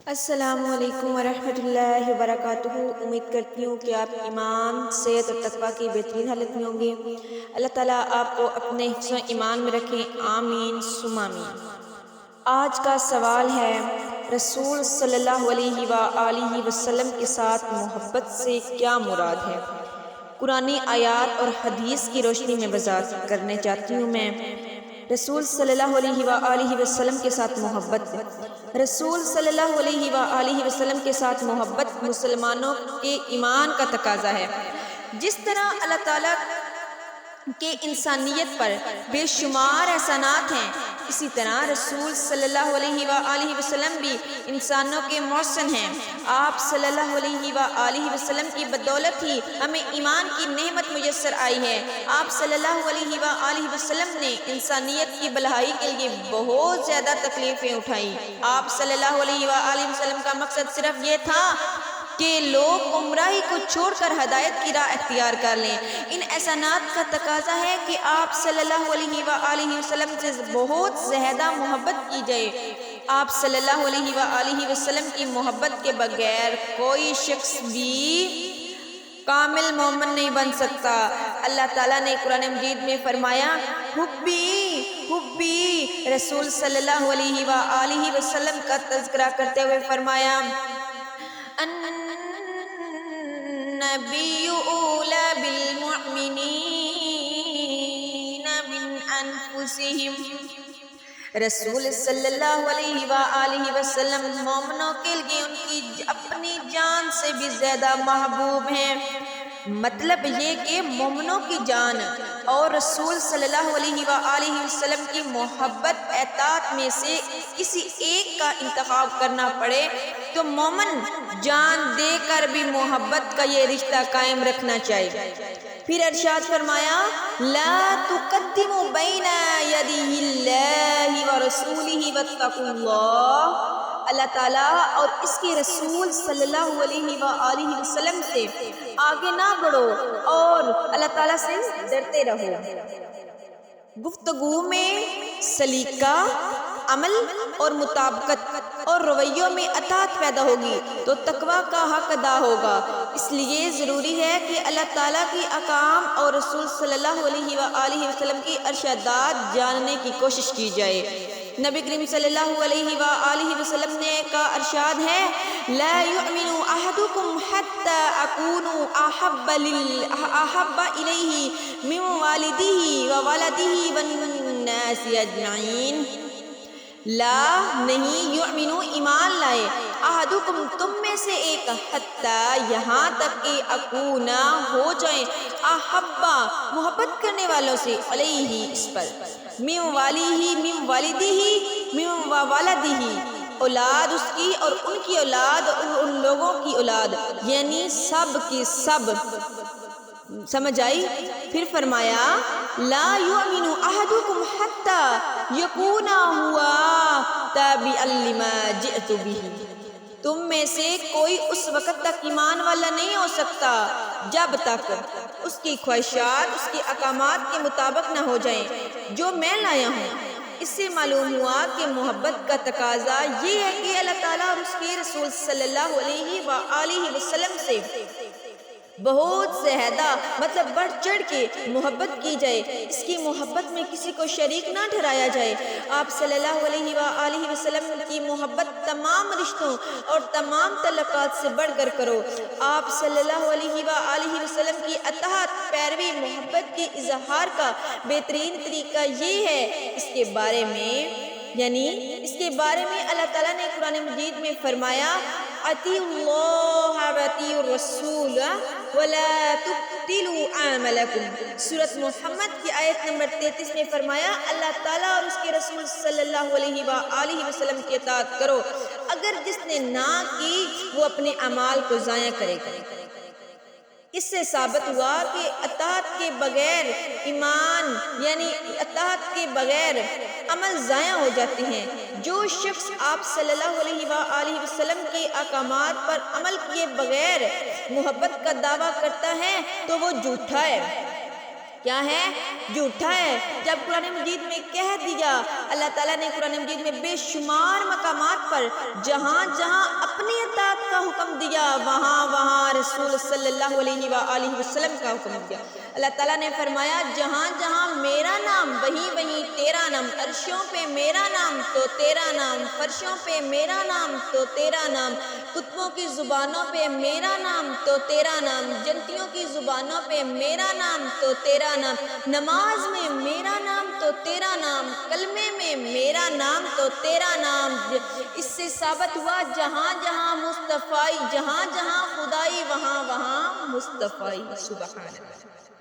السلام علیکم ورحمۃ اللہ وبرکاتہ۔ امید کرتی ہوں کہ آپ ایمان، صحت اور تقویٰ کی بہترین حالت میں ہوں گے۔ اللہ تعالیٰ آپ کو اپنے حفظ و ایمان میں رکھیں، آمین ثم آمین۔ آج کا سوال ہے، رسول صلی اللہ علیہ وآلہ وسلم کے ساتھ محبت سے کیا مراد ہے؟ قرآنی آیات اور حدیث کی روشنی میں وضاحت کرنے چاہتی ہوں میں۔ رسول صلی اللہ علیہ وآلہ وسلم کے ساتھ محبت۔ رسول صلی اللہ علیہ وآلہ وسلم کے ساتھ محبت مسلمانوں کے ایمان کا تقاضا ہے۔ جس طرح اللہ تعالیٰ کے انسانیت پر بے شمار احسانات ہیں، اسی طرح رسول صلی اللہ علیہ وآلہ وسلم بھی انسانوں کے محسن ہیں۔ آپ صلی اللہ علیہ وآلہ وسلم کی بدولت ہی ہمیں ایمان کی نعمت میسر آئی ہے۔ آپ صلی اللہ علیہ وآلہ وسلم نے انسانیت کی بھلائی کے لیے بہت زیادہ تکلیفیں اٹھائیں۔ آپ صلی اللہ علیہ وآلہ وسلم کا مقصد صرف یہ تھا کہ لوگ گمراہی کو چھوڑ کر ہدایت کی راہ اختیار کر لیں۔ ان احسانات کا تقاضا ہے کہ آپ صلی اللہ علیہ وآلہ وسلم سے بہت زیادہ محبت کی جائے۔ آپ صلی اللہ علیہ وآلہ وسلم کی محبت کے بغیر کوئی شخص بھی کامل مومن نہیں بن سکتا۔ اللہ تعالیٰ نے قرآن مجید میں فرمایا، حبی حبی، رسول صلی اللہ علیہ وآلہ وسلم کا تذکرہ کرتے ہوئے فرمایا، النبی اولی بالمؤمنین من انفسہم۔ رسول صلی اللہ علیہ وآلہ وسلم مومنوں کے لیے ان کی اپنی جان سے بھی زیادہ محبوب ہیں۔ مطلب یہ کہ مومنوں کی جان اور رسول صلی اللہ علیہ وآلہ وسلم کی محبت اطاعت میں سے کسی ایک کا انتخاب کرنا پڑے تو مومن جان دے کر بھی محبت کا یہ رشتہ قائم رکھنا چاہیے۔ پھر ارشاد فرمایا، لا تقدموا بین یدی اللہ ورسولہ واتقوا اللہ۔ اللہ تعالیٰ اور اس کے رسول صلی اللہ علیہ وآلہ وسلم سے آگے نہ بڑھو اور اللہ تعالیٰ سے ڈرتے رہو۔ گفتگو میں سلیقہ، عمل اور مطابقت اور رویوں میں اطاعت پیدا ہوگی تو تقویٰ کا حق ادا ہوگا۔ اس لیے ضروری ہے کہ اللہ تعالیٰ کی احکام اور رسول صلی اللہ علیہ وآلہ وسلم کی ارشادات جاننے کی کوشش کی جائے۔ نبی کریم صلی اللہ علیہ وآلہ وسلم نے کا ارشاد ہے، لا یؤمن احدکم حتی اکون احب الیہ من والدہ وولدہ والناس اجمعین۔ لا نہیں، یؤمنو ایمان لائے، احدکم تم میں سے ایک، حتی یہاں تک کہ اکونا ہو جائیں، احبا محبت کرنے والوں سے، علیہ اس پر، من والیہ من والدہ من والدہ اولاد اس کی اور ان کی اولاد اور ان لوگوں کی اولاد، یعنی سب کی سب۔ سمجھ آئی؟ پھر فرمایا، لا یؤمن احدکم حتی یکون ہوا تابعا لما جئت بہ۔ تم میں سے کوئی اس وقت تک ایمان والا نہیں ہو سکتا جب تک اس کی خواہشات اس کے احکامات کے مطابق نہ ہو جائیں جو میں لایا ہوں۔ اس سے معلوم ہوا کہ محبت کا تقاضا یہ ہے کہ اللہ تعالیٰ اور اس کے رسول صلی اللہ علیہ وآلہ وسلم سے بہت زیادہ مطلب بڑھ چڑھ کے محبت کی جائے، اس کی محبت میں کسی کو شریک نہ ٹھہرایا جائے۔ آپ صلی اللہ علیہ وآلہ وسلم کی محبت تمام رشتوں اور تمام تعلقات سے بڑھ کر کرو۔ آپ صلی اللہ علیہ وآلہ وسلم کی اطاعت، پیروی، محبت کے اظہار کا بہترین طریقہ یہ ہے۔ اس کے بارے میں اللہ تعالیٰ نے قرآن مجید میں فرمایا، اطیعوا اللہ واطیعوا الرسول ولا تبطلوا اعمالکم۔ سورۃ محمد کی آیت نمبر 33 میں فرمایا، اللہ تعالیٰ اور اس کے رسول صلی اللہ علیہ وآلہ وسلم کی اطاعت کرو، اگر جس نے نہ کی وہ اپنے اعمال کو ضائع کرے گا۔ اس سے ثابت ہوا کہ اطاعت کے بغیر ایمان یعنی اطاعت کے بغیر عمل ضائع ہو جاتے ہیں۔ جو شخص آپ صلی اللہ علیہ وآلہ وسلم کے احکامات پر عمل کیے بغیر محبت کا دعویٰ کرتا ہے تو وہ جھوٹا ہے۔ کیا ہے؟ جھوٹا ہے۔ جب قرآن مجید میں کہہ دیا، اللہ تعالیٰ نے قرآن مجید میں بے شمار مقامات پر جہاں جہاں اپنی اطاعت کا حکم دیا، وہاں وہاں رسول صلی اللہ علیہ وآلہ وسلم کا حکم دیا۔ اللہ تعالیٰ نے فرمایا جہاں جہاں میرا نام وہیں وہیں تیرا نام، عرشوں پہ میرا نام تو تیرا نام، فرشوں پہ میرا نام تو تیرا نام، کتبوں کی زبانوں پہ میرا نام تو تیرا نام، جنتیوں کی زبانوں پہ میرا نام تو تیرا نام، نماز میں میرا نام تو تیرا نام، کلمے میں میرا نام تو تیرا نام۔ اس سے ثابت ہوا جہاں جہاں مصطفیٰ، جہاں جہاں خدائی وہاں وہاں مصطفیٰ۔ سبحان اللہ۔